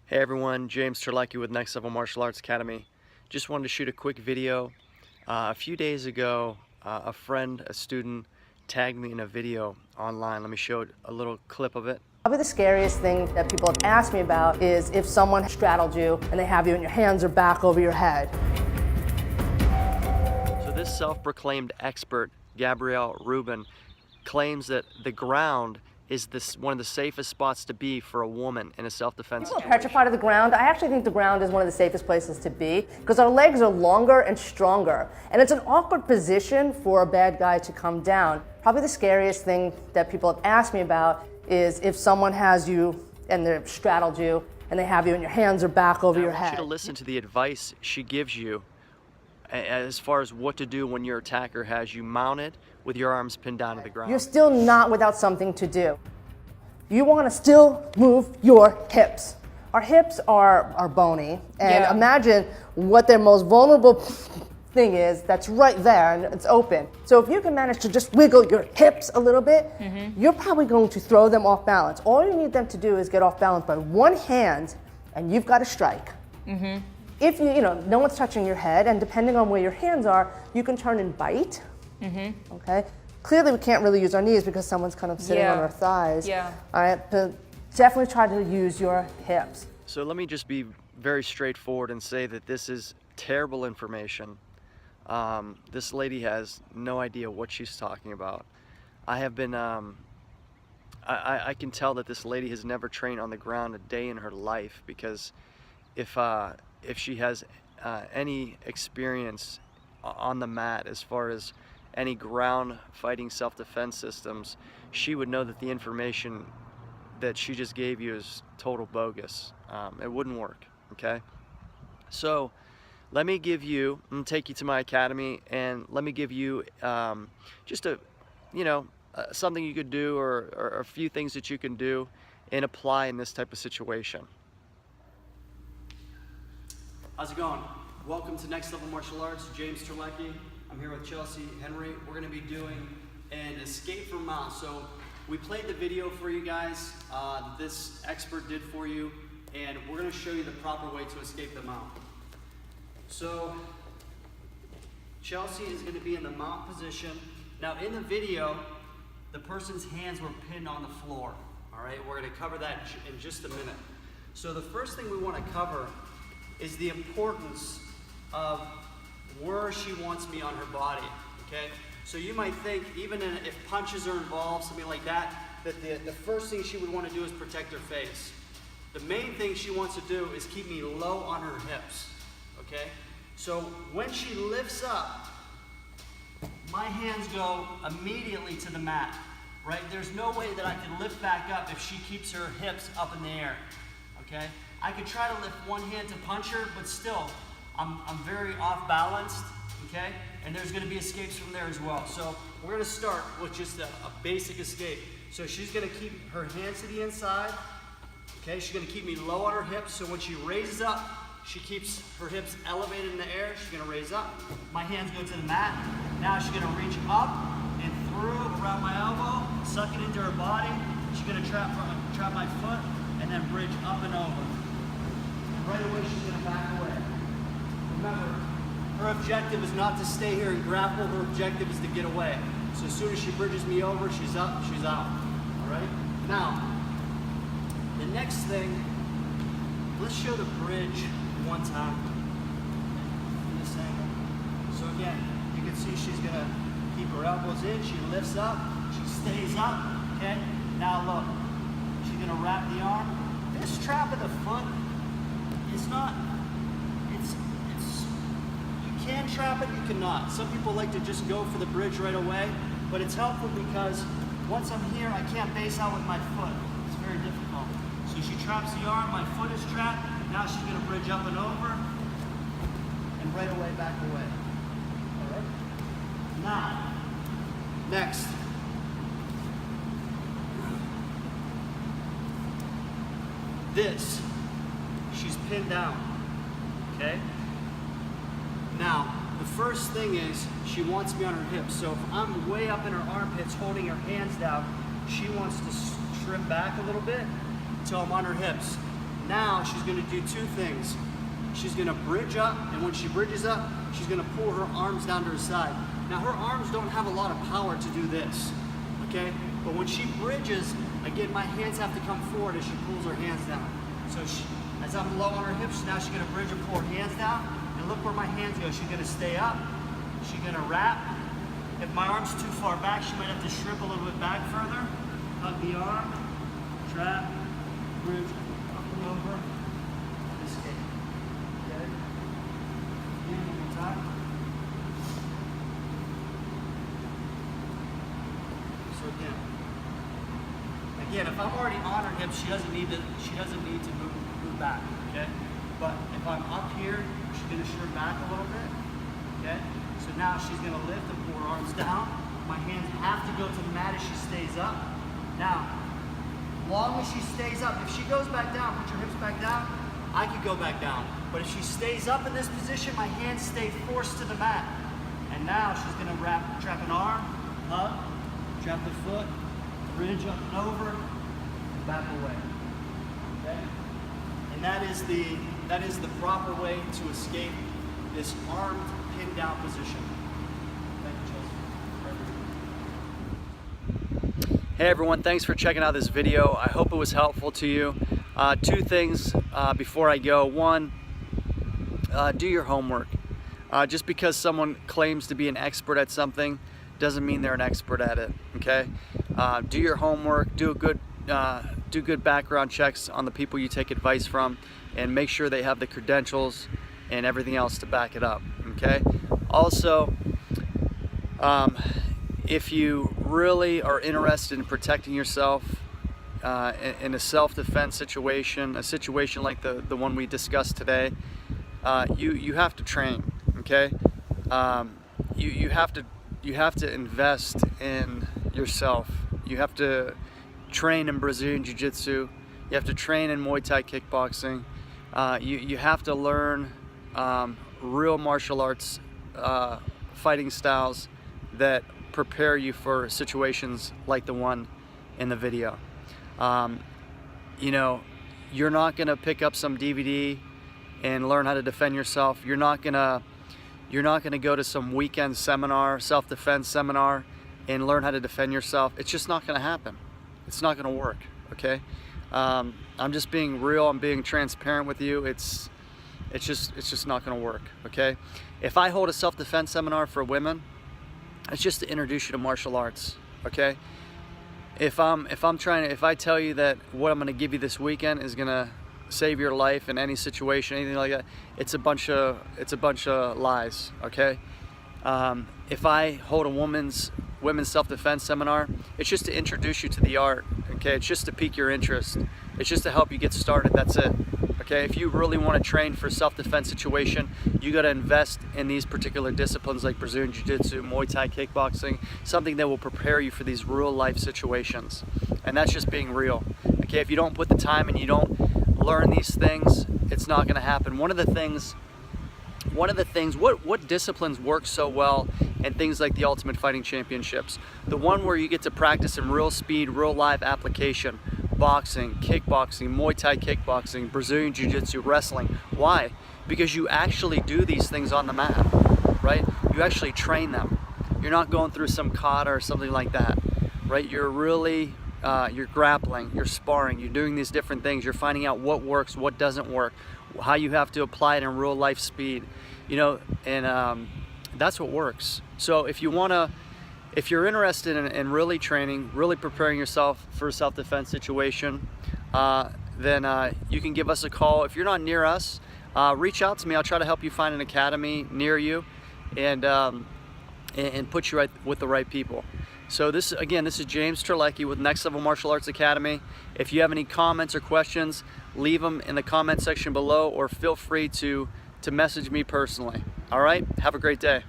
Hey everyone, James Terlecki with Next Level Martial Arts Academy. Just wanted to shoot a quick video. A few days ago, a friend, a student, tagged me in a video online. Let me show a little clip of it. Probably the scariest thing that people have asked me about is if someone straddled you and they have you and your hands are back over your head. So this self-proclaimed expert, Gabrielle Rubin, claims that the ground is one of the safest spots to be for a woman in a self-defense People are situation. petrified of the ground. I actually think the ground is one of the safest places to be because our legs are longer and stronger. And it's an awkward position for a bad guy to come down. Probably the scariest thing that people have asked me about is if someone has you and they've straddled you and they have you and your hands are back over your I want head. you to listen to the advice she gives you as far as what to do when your attacker has you mounted with your arms pinned down to the ground. You're still not without something to do. You want to still move your hips. Our hips are bony, and imagine what their most vulnerable thing is that's right there and it's open. So if you can manage to just wiggle your hips a little bit, you're probably going to throw them off balance. All you need them to do is get off balance by one hand and you've got to strike. If no one's touching your head, and depending on where your hands are, you can turn and bite. Okay. Clearly, we can't really use our knees because someone's kind of sitting on our thighs. All right. But definitely try to use your hips. So let me just be very straightforward and say that this is terrible information. This lady has no idea what she's talking about. I have been. I can tell that this lady has never trained on the ground a day in her life, because if she has any experience on the mat as far as any ground fighting self-defense systems, she would know that the information that she just gave you is total bogus. It wouldn't work, okay? So let me give you, I'm gonna take you to my academy, and let me give you just something you could do, or a few things that you can do and apply in this type of situation. How's it going? Welcome to Next Level Martial Arts. James Terlecki. I'm here with Chelsea Henry. We're going to be doing an escape from mount. So we played the video for you guys that this expert did for you, and we're going to show you the proper way to escape the mount. So Chelsea is going to be in the mount position. Now in the video, the person's hands were pinned on the floor. All right, we're going to cover that in just a minute. So the first thing we want to cover is the importance of where she wants me on her body, okay? So you might think, even if punches are involved, something like that, that the first thing she would want to do is protect her face. The main thing she wants to do is keep me low on her hips, okay? So when she lifts up, my hands go immediately to the mat, right? There's no way that I can lift back up if she keeps her hips up in the air, okay? I could try to lift one hand to punch her, but still, I'm very off balanced, okay? And there's gonna be escapes from there as well. So we're gonna start with just a basic escape. So she's gonna keep her hands to the inside, okay? She's gonna keep me low on her hips, so when she raises up, she keeps her hips elevated in the air. She's gonna raise up. My hands go to the mat. Now she's gonna reach up and through around my elbow, suck it into her body. She's gonna trap my foot and then bridge up and over. Right away, she's going to back away. Remember, her objective is not to stay here and grapple. Her objective is to get away. So as soon as she bridges me over, she's up, she's out. All right? Now, the next thing, let's show the bridge one time. In this angle. So again, you can see she's going to keep her elbows in. She lifts up. She stays up. Okay? Now look. She's going to wrap the arm. This trap of the foot, it's not, you can trap it, you cannot. Some people like to just go for the bridge right away, but it's helpful because once I'm here, I can't base out with my foot. It's very difficult. So she traps the arm, my foot is trapped, now she's gonna bridge up and over, and right away, back away. All right? Now, next. This. She's pinned down, okay? Now, the first thing is she wants me on her hips. So if I'm way up in her armpits holding her hands down, she wants to strip back a little bit until I'm on her hips. Now she's gonna do two things. She's gonna bridge up, and when she bridges up, she's gonna pull her arms down to her side. Now her arms don't have a lot of power to do this, okay? But when she bridges, again, my hands have to come forward as she pulls her hands down. So as I'm low on her hips, now she's gonna bridge and pull her hands down, and look where my hands go. She's gonna stay up, she's gonna wrap. If my arm's too far back, she might have to shrimp a little bit back further. Hug the arm, trap, bridge, up and over, escape. Okay? Again, one more time. So again, if I'm already on her hips, she doesn't need to move back. Okay? But if I'm up here, she's gonna shrimp back a little bit. Okay? So now she's gonna lift and pull her arms down. My hands have to go to the mat as she stays up. Now, long as she stays up, if she goes back down, put your hips back down, I could go back down. But if she stays up in this position, my hands stay forced to the mat. And now she's gonna trap an arm, hug, trap the foot, bridge up and over, and back away. Okay? And that is the proper way to escape this armed pin down position. Thank you, Chelsea. Hey everyone, thanks for checking out this video. I hope it was helpful to you. Two things before I go. One, do your homework. Just because someone claims to be an expert at something doesn't mean they're an expert at it, okay? Do your homework, do good background checks on the people you take advice from, and make sure they have the credentials and everything else to back it up, okay? Also, if you really are interested in protecting yourself in a self-defense situation, a situation like the one we discussed today, you have to train, okay? You have to invest in yourself. You have to train in Brazilian Jiu-Jitsu. You have to train in Muay Thai kickboxing. You have to learn real martial arts fighting styles that prepare you for situations like the one in the video. You know, you're not gonna pick up some DVD and learn how to defend yourself. You're not gonna go to some weekend seminar, self-defense seminar, and learn how to defend yourself. It's just not gonna happen. It's not gonna work, okay? I'm just being real, I'm being transparent with you. It's just not gonna work, okay? If I hold a self-defense seminar for women, it's just to introduce you to martial arts, okay? If I tell you that what I'm gonna give you this weekend is gonna save your life in any situation, anything like that, it's a bunch of lies, okay? If I hold a women's self-defense seminar, it's just to introduce you to the art, okay? It's just to pique your interest. It's just to help you get started, that's it, okay? If you really want to train for a self-defense situation, you got to invest in these particular disciplines like Brazilian Jiu-Jitsu, Muay Thai kickboxing, something that will prepare you for these real life situations. And that's just being real, okay? If you don't put the time and you don't learn these things, it's not going to happen. One of the things, what disciplines work so well in things like the Ultimate Fighting Championships? The one where you get to practice in real speed, real live application, boxing, kickboxing, Muay Thai kickboxing, Brazilian Jiu-Jitsu, wrestling. Why? Because you actually do these things on the mat, right? You actually train them. You're not going through some kata or something like that, right? You're really, you're grappling, you're sparring, you're doing these different things. You're finding out what works, what doesn't work, how you have to apply it in real life speed, you know, and that's what works. So if you're interested in really training, really preparing yourself for a self-defense situation, then you can give us a call. If you're not near us, reach out to me. I'll try to help you find an academy near you and put you right with the right people. So this is James Terlecki with Next Level Martial Arts Academy. If you have any comments or questions, leave them in the comment section below, or feel free to message me personally. All right, have a great day.